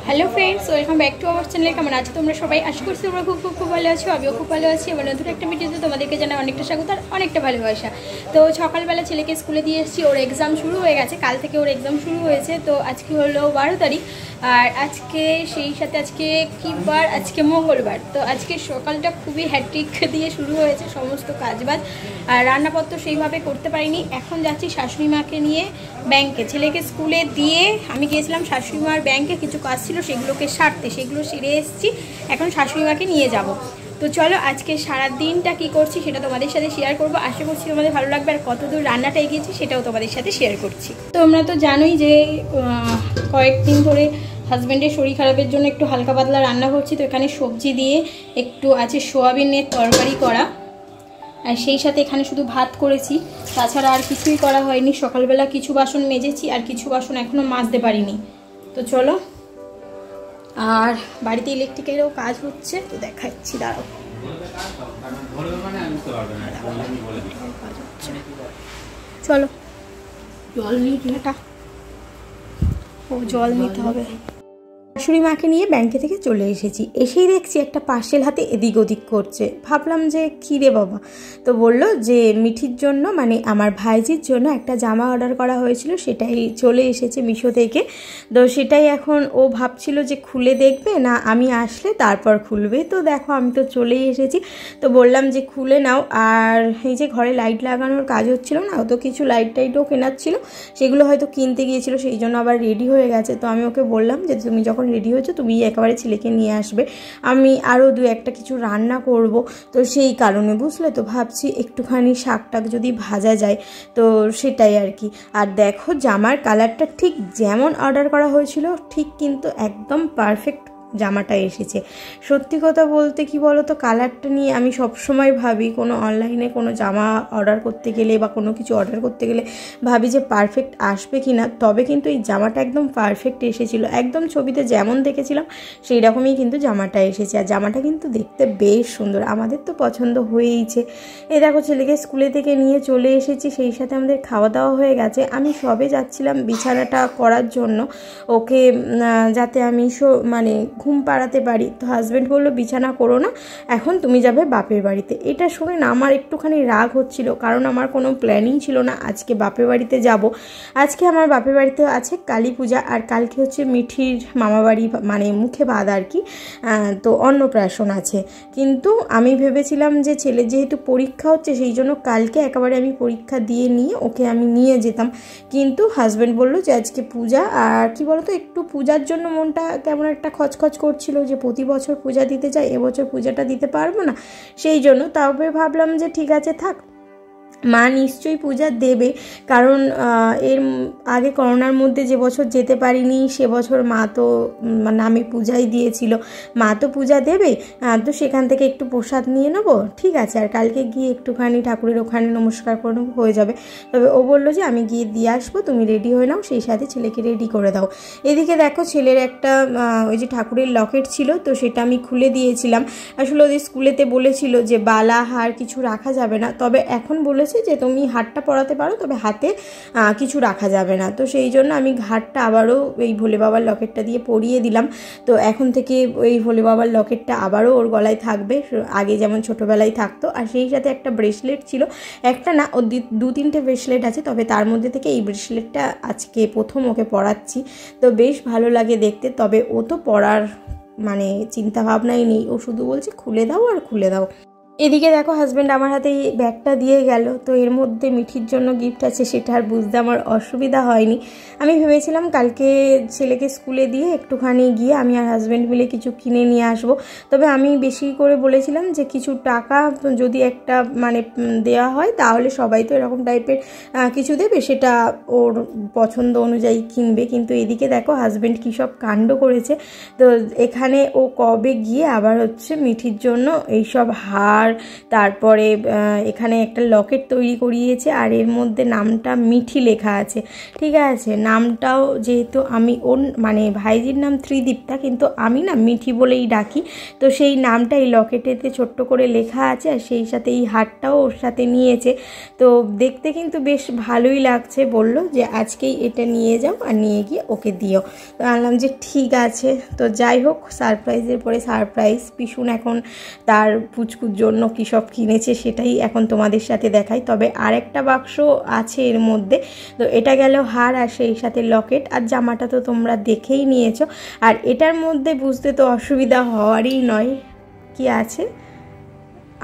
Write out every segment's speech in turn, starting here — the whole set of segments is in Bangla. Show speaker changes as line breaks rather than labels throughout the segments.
Hello friends, welcome back to our channel. কেমন আছো তোমরা সবাই? আশা করছি তোমরা খুব ভালো আছো। আমিও খুব ভালো আছি। এবার নতুন একটা ভিডিওতে তোমাদেরকে জানাই অনেকটা স্বাগত আর অনেকটা ভালোবাসা। তো সকালবেলা ছেলেকে স্কুলে দিয়ে এসেছি, ওর এক্সাম শুরু হয়ে গেছে, কাল থেকে ওর এক্সাম শুরু হয়েছে। তো আজকে হলো 12 তারিখ, আর আজকে সেই সাথে আজকে কী বার? আজকে মঙ্গলবার। তো আজকে সকালটা খুবই হ্যাট্রিক দিয়ে শুরু হয়েছে, সমস্ত কাজবাজ আর রান্নাপত্র সেইভাবে করতে পারিনি। এখন যাচ্ছি শাশুড়ি মাকে নিয়ে ব্যাংকে, ছেলেকে স্কুলে দিয়ে আমি গিয়েছিলাম শাশুড়ি মার ব্যাংকে, কিছু কাজ ছিল সেগুলোকে সারতে, সেগুলো সেরে এসেছি। এখন শাশুড়ি মাকে নিয়ে যাব। তো চলো আজকে সারা দিনটা কী করছি সেটা তোমাদের সাথে শেয়ার করবো। আশা করছি তোমাদের ভালো লাগবে, আর কতদূর রান্নাটা এগিয়েছি সেটাও তোমাদের সাথে শেয়ার করছি। তোমরা তো জানোই যে কয়েকদিন ধরে হাজব্যান্ডের শরীর খারাপের জন্য একটু হালকা পাতলা রান্না করছি। তো এখানে সবজি দিয়ে একটু আছে সোয়াবিনের তরকারি করা, আর সেই সাথে এখানে শুধু ভাত করেছি, তাছাড়া আর কিছুই করা হয়নি। সকালবেলা কিছু বাসন মেজেছি আর কিছু বাসন এখনও মাজতে পারিনি। তো চলো, আর বাড়িতে ইলেকট্রিকেরও কাজ হচ্ছে, তো দেখাচ্ছি, দাঁড়াও। চলো জল নিতে, জল নিতে হবে। শাশুড়ি মাকে নিয়ে ব্যাংকে থেকে চলে এসেছি, এসেই দেখছি একটা পার্সেল হাতে এদিক ওদিক করছে। ভাবলাম যে কী রে বাবা, তো বলল যে মিঠির জন্য, মানে আমার ভাইজির জন্য একটা জামা অর্ডার করা হয়েছিল, সেটাই চলে এসেছে মিশো থেকে। তো সেটাই এখন ও ভাবছিল যে খুলে দেখবে না আমি আসলে তারপর খুলবে। তো দেখো আমি তো চলেই এসেছি, তো বললাম যে খুলে নাও। আর এই যে ঘরে লাইট লাগানোর কাজ হচ্ছিল না, ও তো কিছু লাইট টাইটও কেনার ছিল, সেগুলো হয়তো কিনতে গিয়েছিল, সেই জন্য আবার রেডি হয়ে গেছে। তো আমি ওকে বললাম যে তুমি যখন রেডি হয়েছো তুমি একেবারে ছেলেকে নিয়ে আসবে, আমি আরও দু একটা কিছু রান্না করব। তো সেই কারণে বুঝলে, তো ভাবছি একটুখানি শাকটাক যদি ভাজা যায়, তো সেটাই আর কি। আর দেখো জামার কালারটা ঠিক যেমন অর্ডার করা হয়েছিল ঠিক কিন্তু একদম পারফেক্ট জামাটা এসেছে। সত্যি কথা বলতে কি বলো তো, কালারটা নিয়ে আমি সবসময় ভাবি কোনো অনলাইনে কোনো জামা অর্ডার করতে গেলে বা কোনো কিছু অর্ডার করতে গেলে ভাবি যে পারফেক্ট আসবে কি না। তবে কিন্তু এই জামাটা একদম পারফেক্ট এসেছিলো, একদম ছবিতে যেমন দেখেছিলাম সেই রকমই কিন্তু জামাটা এসেছে। আর জামাটা কিন্তু দেখতে বেশ সুন্দর, আমাদের তো পছন্দ হয়েইছে। এই দেখো ছেলেকে স্কুলে থেকে নিয়ে চলে এসেছি, সেই সাথে আমাদের খাওয়া দাওয়া হয়ে গেছে। আমি সবে যাচ্ছিলাম বিছানাটা করার জন্য, ওকে যাতে আমি মানে ঘুম পাড়াতে পারি। তো হাজব্যান্ড বললো বিছানা করো না, এখন তুমি যাবে বাপের বাড়িতে। এটা শুনে না আমার একটুখানি রাগ হচ্ছিল, কারণ আমার কোনো প্ল্যানিং ছিল না আজকে বাপের বাড়িতে যাব। আজকে আমার বাপের বাড়িতে আছে কালী পূজা, আর কালকে হচ্ছে মিঠির মামাবাড়ি, মানে মুখে বাদ আর কি। তো অন্নপ্রাশন আছে। কিন্তু আমি ভেবেছিলাম যে ছেলে যেহেতু পরীক্ষা হচ্ছে সেই জন্য কালকে একেবারে আমি পরীক্ষা দিয়ে নিয়ে ওকে আমি নিয়ে যেতাম। কিন্তু হাজব্যান্ড বললো যে আজকে পূজা, আর কি বলতো একটু পূজার জন্য মনটা কেমন একটা খচখচ করছিল যে প্রতি বছর পূজা দিতে যাই, এবছর পূজাটা দিতে পারবো না, সেই জন্য। তবে ভাবলাম যে ঠিক আছে থাক, মা নিশ্চয়ই পূজা দেবে, কারণ এর আগে করোনার মধ্যে যে বছর যেতে পারিনি সে বছর মা তো নামে পূজাই দিয়েছিল, মা তো পূজা দেবে। তো সেখান থেকে একটু প্রসাদ নিয়ে নেবো, ঠিক আছে। আর কালকে গিয়ে একটুখানি ঠাকুরের ওখানে নমস্কার করে হয়ে যাবে। তবে ও বললো যে আমি গিয়ে দিয়ে আসবো, তুমি রেডি হয়ে নাও, সেই সাথে ছেলেকে রেডি করে দাও। এদিকে দেখো ছেলের একটা ওই যে ঠাকুরের লকেট ছিল, তো সেটা আমি খুলে দিয়েছিলাম। আসলে ওদের স্কুলেতে বলেছিল যে বালা হার কিছু রাখা যাবে না, তবে এখন বলেছে যে তুমি হারটা পরাতে পারো, তবে হাতে কিছু রাখা যাবে না। তো সেই জন্য আমি ঘাটটা আবারও এই ভোলে বাবার লকেটটা দিয়ে পরিয়ে দিলাম। তো এখন থেকে ওই ভোলে বাবার লকেটটা আবারও ওর গলায় থাকবে, আগে যেমন ছোটোবেলায় থাকতো। আর সেই সাথে একটা ব্রেসলেট ছিল, একটা না ও 2-3টে ব্রেসলেট আছে, তবে তার মধ্যে থেকে এই ব্রেসলেটটা আজকে প্রথম ওকে পরাচ্ছি। তো বেশ ভালো লাগে দেখতে, তবে ও তো পরার মানে চিন্তা ভাবনাই নেই, ও শুধু বলছে খুলে দাও আর খুলে দাও। এদিকে দেখো হাজব্যান্ড আমার হাতে এই ব্যাগটা দিয়ে গেল। তো এর মধ্যে মিঠির জন্য গিফট আছে, সেটা আর বুঝতে আমার অসুবিধা হয়নি। আমি ভেবেছিলাম কালকে ছেলেকে স্কুলে দিয়ে একটুখানি গিয়ে আমি আর হাজব্যান্ড মিলে কিছু কিনে নিয়ে আসবো। তবে আমি বেশি করে বলেছিলাম যে কিছু টাকা যদি একটা মানে দেওয়া হয় তাহলে সবাই তো এরকম টাইপের কিছু দেবে, সেটা ওর পছন্দ অনুযায়ী কিনবে। কিন্তু এদিকে দেখো হাজব্যান্ড কী সব কাণ্ড করেছে। তো এখানে ও কবে গিয়ে আবার হচ্ছে মিঠির জন্য এইসব হার তারপরে এখানে একটা লকেট তৈরি করিয়েছে আর এর মধ্যে নামটা মিঠি লেখা আছে, ঠিক আছে। নামটাও যেহেতু আমি ওর মানে ভাইজির নাম ত্রিদীপ্তা, কিন্তু আমি না মিঠি বলেই ডাকি, তো সেই নামটা এই লকেটেতে ছোট্ট করে লেখা আছে আর সেই সাথে এই হারটাও ওর সাথে নিয়েছে। তো দেখতে কিন্তু বেশ ভালোই লাগছে। বলল যে আজকেই এটা নিয়ে যাও আর নিয়ে গিয়ে ওকে দিও। তো বললাম যে ঠিক আছে। তো যাই হোক, সারপ্রাইজের পরে সারপ্রাইজ। পিছুন এখন তার পুচকুর জন্য কী সব কিনেছে সেটাই এখন তোমাদের সাথে দেখাই। তবে আরেকটা বাক্স আছে এর মধ্যে। তো এটা গেল হার আর সেই সাথে লকেট, আর জামাটা তো তোমরা দেখেই নিয়েছো। আর এটার মধ্যে বুঝতে তো অসুবিধা হওয়ারই নয়, কি আছে,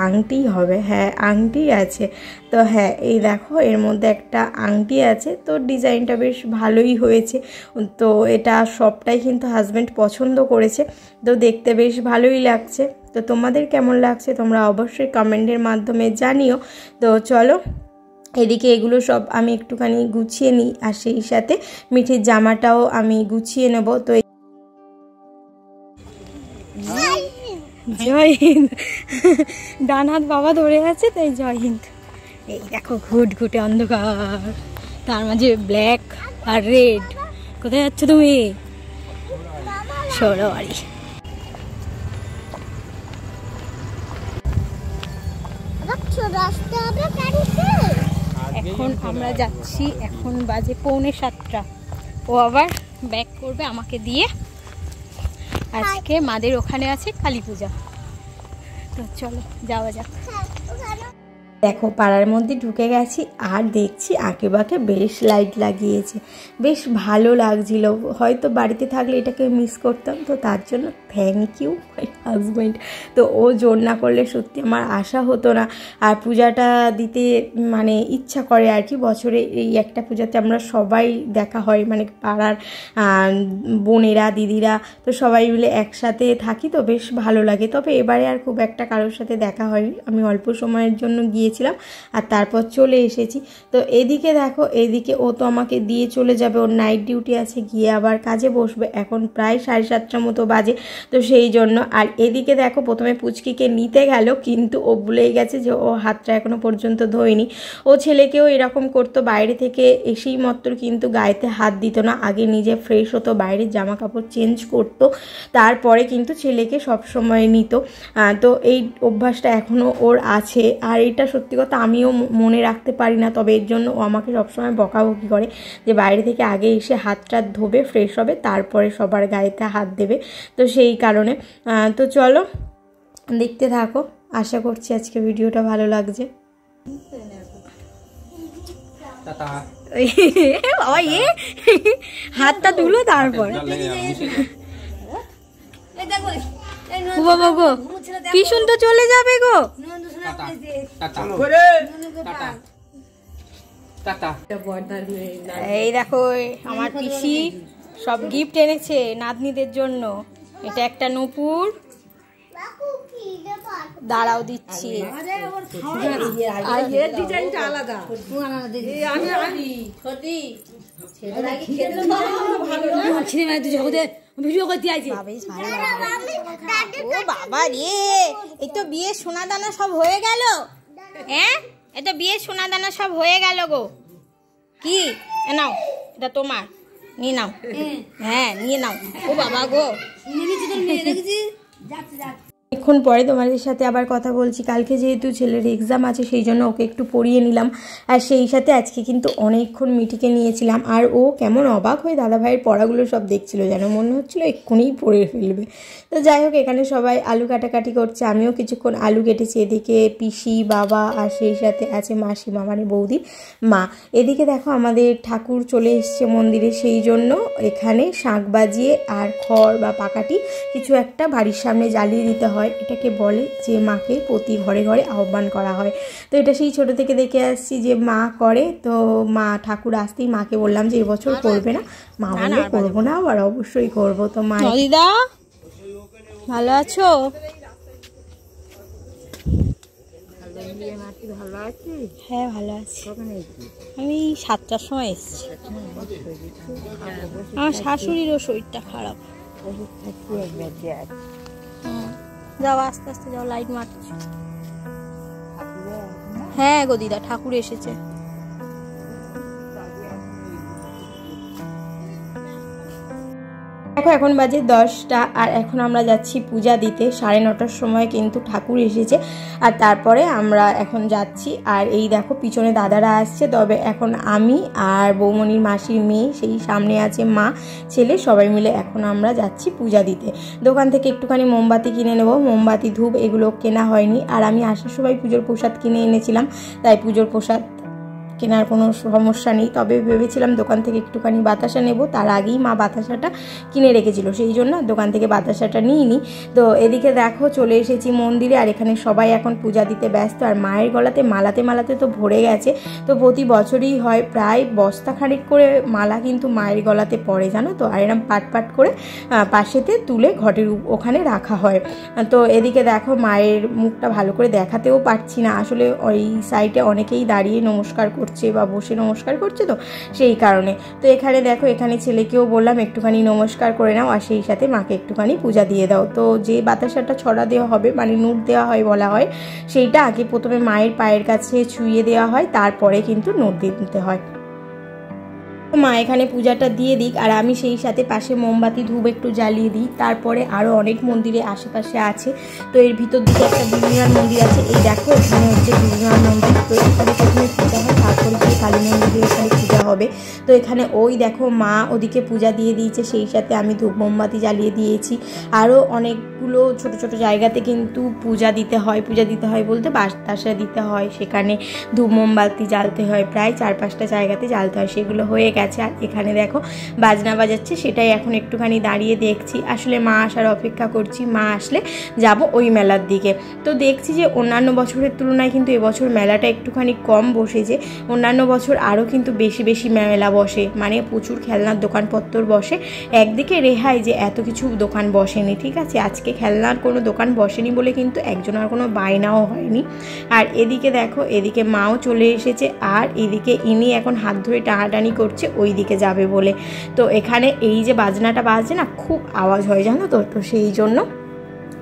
আংটি হবে। হ্যাঁ, আংটি আছে। তো হ্যাঁ, এই দেখো এর মধ্যে একটা আংটি আছে। তো ডিজাইনটা বেশ ভালোই হয়েছে। তো এটা সবটাই কিন্তু হাজব্যান্ড পছন্দ করেছে, তো দেখতে বেশ ভালোই লাগছে। তো তোমাদের কেমন লাগছে তোমরা অবশ্যই কমেন্টের মাধ্যমে জানিও। তো চলো, এদিকে এগুলো সব আমি একটুখানি গুছিয়ে নিই আর সেই সাথে মিঠির জামাটাও আমি গুছিয়ে নেব। তো জয় হিন্দ, ডান হাত বাবা ধরে আছে, তাই জয় হিন্দ। এই দেখো ঘুটঘুটে অন্ধকার, তার মাঝে ব্ল্যাক আর রেড। কোথায় যাচ্ছ তুমি? ষোলো বাড়ি। এখন আমরা যাচ্ছি, এখন বাজে 6:45। ও আবার ব্যাক করবে আমাকে দিয়ে। আজকে মাদের ওখানে আছে কালী পূজা। তো চলো যাওয়া যাক। দেখো পাড়ার মধ্যে ঢুকে গেছি আর দেখছি আঁকেবাঁকে বেশ লাইট লাগিয়েছে, বেশ ভালো লাগছিল। হয়তো বাড়িতে থাকলে এটাকে মিস করতাম, তো তার জন্য থ্যাংক ইউ মাই হাজব্যান্ড। তো ও জোর না করলে সত্যি আমার আশা হতো না। আর পূজাটা দিতে মানে ইচ্ছা করে আর কি। বছরে এই একটা পূজাতে আমরা সবাই দেখা হয়, মানে পাড়ার বোনেরা দিদিরা, তো সবাই মিলে একসাথে থাকি, তো বেশ ভালো লাগে। তবে এবারে আর খুব একটা কারোর সাথে দেখা হয়নি, আমি অল্প সময়ের জন্য গিয়েছিলাম আর তারপর চলে এসেছি। তো এদিকে দেখো, এদিকে ও তো আমাকে দিয়ে চলে যাবে, ওর নাইট ডিউটি আছে, গিয়ে আবার কাজে বসবে। এখন প্রায় 7:30 মতো বাজে, তো সেই জন্য। আর এদিকে দেখো প্রথমে পুচকিকে নিতে গেল, কিন্তু ও ভুলেই গেছে যে ও হাতটা এখনো পর্যন্ত ধোয়নি। ও ছেলেকেও এরকম করতো, বাইরে থেকে এসেই মাত্র কিন্তু গায়েতে হাত দিত না, আগে নিজে ফ্রেশ হতো, বাইরের জামা কাপড় চেঞ্জ করতো, তারপরে কিন্তু ছেলেকে সবসময় নিত। তো এই অভ্যাসটা এখনও ওর আছে। আর এটা সত্যি কথা আমিও মনে রাখতে পারি না, তবে এর জন্য ও আমাকে সবসময় বকাবকি করে যে বাইরে থেকে আগে এসে হাতটা ধোবে, ফ্রেশ হবে, তারপরে সবার গায়েতে হাত দেবে। তো সেই কারণে তো চলো দেখতে থাকো, আশা করছি আজকে ভিডিওটা ভালো লাগছে। বাবা হাতটা তুলো তারপর বাবা গো, পিছন তো চলে যাবে গো। এই দেখো আমার পিসি সব গিফট এনেছে নাতনিদের জন্য। এটা একটা নূপুর, দাঁড়াও দিচ্ছি। ও বাবা রে, এই তো বিয়ে সোনা দানা সব হয়ে গেল। হ্যাঁ, এই তো বিয়ে সোনা দানা সব হয়ে গেল গো। কি নাও, এটা তোমার, নিয়ে নাও। হ্যাঁ নিয়ে নাও। ও বাবা গো, অনেকক্ষণ পরে তোমাদের সাথে আবার কথা বলছি। কালকে যেহেতু ছেলের এক্সাম আছে সেই জন্য ওকে একটু পড়িয়ে নিলাম, আর সেই সাথে আজকে কিন্তু অনেকক্ষণ মিঠিকে নিয়েছিলাম। আর ও কেমন অবাক হয়ে দাদাভাইয়ের পড়াগুলো সব দেখছিল, যেন মনে হচ্ছিল এক্ষুনিই পড়ে ফেলবে। তো যাই হোক, এখানে সবাই আলু কাটাকাটি করছে, আমিও কিছুক্ষণ আলু কেটেছি। এদিকে পিসি, বাবা আর সেই সাথে আছে মাসিমা মানে বৌদির মা। এদিকে দেখো আমাদের ঠাকুর চলে এসছে মন্দিরে, সেই জন্য এখানে শাঁখ বাজিয়ে আর খড় বা পাকাটি কিছু একটা বাড়ির সামনে জ্বালিয়ে দিতে হয়। এটাকে বলে যে মাকে প্রতি ঘরে ঘরে আহ্বান করা হয়। তো এটা সেই ছোট থেকে দেখে আসছি যে মা করে। তো মা ঠাকুর আসতেই মাকে বললাম যে এবছর করবে না, মা বললো করবো না, আবার অবশ্যই করবো। তো মা, দিদা ভালো আছো? হ্যাঁ ভালো আছি। আমি 7টার সময় এসেছি। আমার শাশুড়িরও শরীরটা খারাপ। যাও আস্তে আস্তে যাও, লাইট মারছো। হ্যাঁ গো দিদা, ঠাকুর এসেছে। দেখো এখন বাজে 10টা, আর এখন আমরা যাচ্ছি পূজা দিতে। 9:30টার সময় কিন্তু ঠাকুর এসেছে, আর তারপরে আমরা এখন যাচ্ছি। আর এই দেখো পিছনে দাদারা আসছে, তবে এখন আমি আর বৌমনির মাসির মেয়ে, সেই সামনে আছে মা ছেলে, সবাই মিলে এখন আমরা যাচ্ছি পূজা দিতে। দোকান থেকে একটুখানি মোমবাতি কিনে নেব, মোমবাতি ধূপ এগুলো কেনা হয়নি। আর আমি আসার সময় পুজোর প্রসাদ কিনে এনেছিলাম, তাই পুজোর প্রসাদ কেনার কোনো সমস্যা নেই। তবে ভেবেছিলাম দোকান থেকে একটুখানি বাতাসা নেব, তার আগেই মা বাতাসাটা কিনে রেখেছিল, সেই জন্য দোকান থেকে বাতাসাটা নিইনি। তো এদিকে দেখো চলে এসেছি মন্দিরে, আর এখানে সবাই এখন পূজা দিতে ব্যস্ত। আর মায়ের গলাতে মালাতে তো ভরে গেছে। তো প্রতি বছরই হয়, প্রায় বস্তা খানিক করে মালা কিন্তু মায়ের গলাতে পড়ে, জানো তো। আর এরকম পাট করে পাশেতে তুলে ঘটের ওখানে রাখা হয়। তো এদিকে দেখো মায়ের মুখটা ভালো করে দেখাতেও পারছি না, আসলে ওই সাইডে অনেকেই দাঁড়িয়ে নমস্কার করছে বা বসে নমস্কার করছে, তো সেই কারণে। তো এখানে দেখো, এখানে ছেলেকেও বললাম একটুখানি নমস্কার করে নাও, আর সেই সাথে মাকে একটুখানি পূজা দিয়ে দাও। তো যে বাতাসাটা ছড়া দেওয়া হবে, মানে নূর দেওয়া হয় বলা হয়, সেইটা আগে প্রথমে মায়ের পায়ের কাছে ছুঁয়ে দেওয়া হয়, তারপরে কিন্তু নূর দিতে হয়। মা এখানে পূজাটা দিয়ে দিক, আর আমি সেই সাথে পাশে মোমবাতি ধূপ একটু জ্বালিয়ে দিই। তারপরে আরও অনেক মন্দিরে আশেপাশে আছে, তো এর ভিতর দিকে একটা দুর্গার মন্দির আছে। এই দেখো এখানে হচ্ছে দুর্গার মন্দির। তো এখানে প্রথমে পূজা হয়, তারপরে গিয়ে কালী মন্দিরে এখানে পূজা হবে। তো এখানে ওই দেখো মা ওদিকে পূজা দিয়ে দিয়েছে, সেই সাথে আমি ধূপ মোমবাতি জ্বালিয়ে দিয়েছি। আরও অনেকগুলো ছোট ছোট জায়গাতে কিন্তু পূজা দিতে হয় বলতে বাতাসা দিতে হয়, সেখানে ধূপ মোমবাতি জ্বালতে হয়, প্রায় 4-5টা জায়গাতে জ্বালতে হয়। সেগুলো হয়ে গেছে। আর এখানে দেখো বাজনা বাজাচ্ছে, সেটাই এখন একটুখানি দাঁড়িয়ে দেখছি। আসলে মা আসার অপেক্ষা করছি, মা আসলে যাব ওই মেলার দিকে। তো দেখছি যে অন্যান্য বছরের তুলনায় কিন্তু এবছর মেলাটা একটুখানি কম বসেছে। অন্যান্য বছর আরও কিন্তু বেশি মেলা বসে, মানে প্রচুর খেলনার দোকানপত্র বসে। একদিকে রেহাই যে এত কিছু দোকান বসেনি, ঠিক আছে। আজকে খেলনার কোনো দোকান বসেনি বলে কিন্তু একজনের কোনো বায়নাও হয়নি। আর এদিকে দেখো, এদিকে মাও চলে এসেছে, আর এদিকে ইনি এখন হাত ধরে টানাটানি করছে ওই দিকে যাবে বলে। তো এখানে এই যে বাজনাটা বাজছে না, খুব আওয়াজ হয় জানো তো, তো সেই জন্য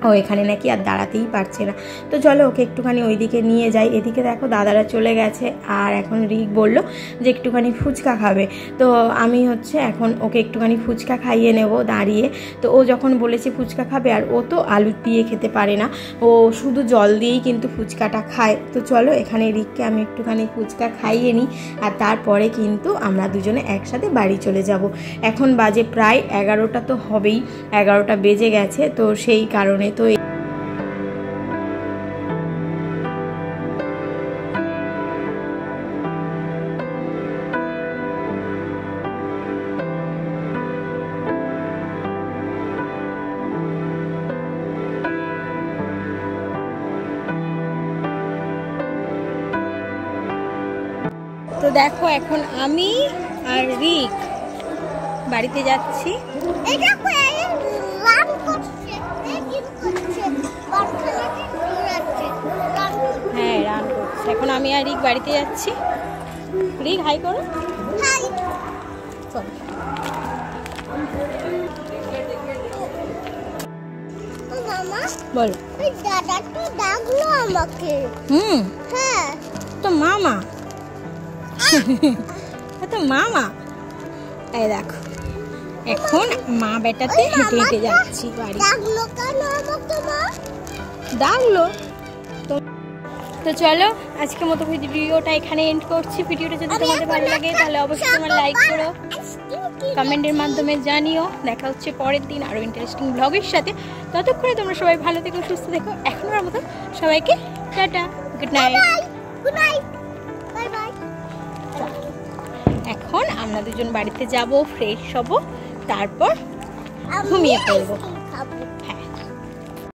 ও এখানে নাকি আর দাঁড়াতেই পারছে না। তো চলো ওকে একটুখানি ওইদিকে নিয়ে যাই। এদিকে দেখো দাদারা চলে গেছে, আর এখন রিক বলল যে একটুখানি ফুচকা খাবে। তো আমি হচ্ছে এখন ওকে একটুখানি ফুচকা খাইয়ে নেব দাঁড়িয়ে। তো ও যখন বলেছে ফুচকা খাবে, আর ও তো আলু দিয়ে খেতে পারে না, ও শুধু জল দিয়েই কিন্তু ফুচকাটা খায়। তো চলো এখানে রিককে আমি একটুখানি ফুচকা খাইয়ে নিই, আর তারপরে কিন্তু আমরা দুজনে একসাথে বাড়ি চলে যাব। এখন বাজে প্রায় 11টা, তো হবেই, 11টা বেজে গেছে। তো সেই কারণে তো দেখো এখন আমি আর রিক বাড়িতে যাচ্ছি। হ্যাঁ রান করছে। এখন আমি আর রিক বাড়িতে যাচ্ছি। রিক হাই করো। বলো। দাদা তো ডাকলো আমাকে। হ্যাঁ তো মামা, তো মামা। এই দেখো এখন মা বেটাতে হেঁটে হেঁটে যাচ্ছি বাড়ি। ডাকলো তো চলো আজকের মতো ভিডিওটা এখানে এন্ড করছি। ভিডিওটা যদি তোমাদের ভালো লাগে তাহলে অবশ্যই তোমরা লাইক করো, কমেন্টের মাধ্যমে জানিও। দেখা হচ্ছে পরের দিন আরো ইন্টারেস্টিং ব্লগের সাথে। ততক্ষণে তোমরা সবাই ভালো থেকো, সুস্থ থেকো। এখনকার মতো সবাইকে টাটা, গুড নাইট। এখন আমরা দুজন বাড়িতে যাব, ফ্রেশ হব, তারপর ঘুমিয়ে পড়বো।